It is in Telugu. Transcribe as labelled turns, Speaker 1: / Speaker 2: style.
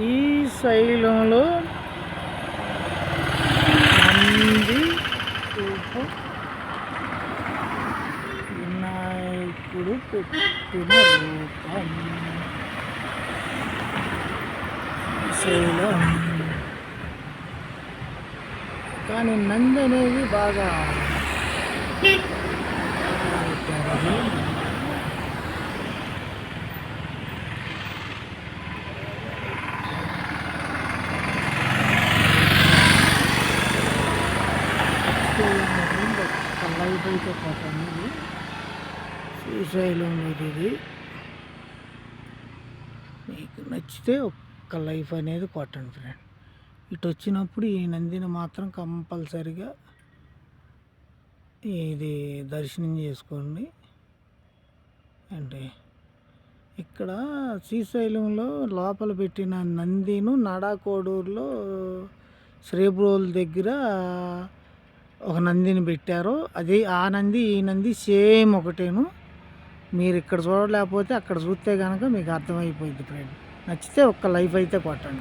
Speaker 1: శ్రీశైలంలో నంది రూపం వినాయకుడు పెట్టిన రూపం శ్రీశైలం. కానీ నంది అనేది బాగా పెట్టారు. లైఫ్ అయితే కొట్టండి. శ్రీశైలం ఇది మీకు నచ్చితే ఒక్క లైఫ్ అనేది కొట్టండి ఫ్రెండ్. ఇటు వచ్చినప్పుడు ఈ నందిని మాత్రం కంపల్సరిగా ఇది దర్శనం చేసుకోండి. అంటే ఇక్కడ శ్రీశైలంలో లోపల పెట్టిన నందిను నడాకోడూరులో శ్రీబ్రోల్ దగ్గర ఒక నందిని పెట్టారు. అది ఆ నంది ఈ నంది సేమ్ ఒకటేను. మీరు ఇక్కడ చూడలేకపోతే అక్కడ చూస్తే కనుక మీకు అర్థమైపోయింది ఫ్రెండ్. నచ్చితే ఒక్క లైఫ్ అయితే కొట్టండి.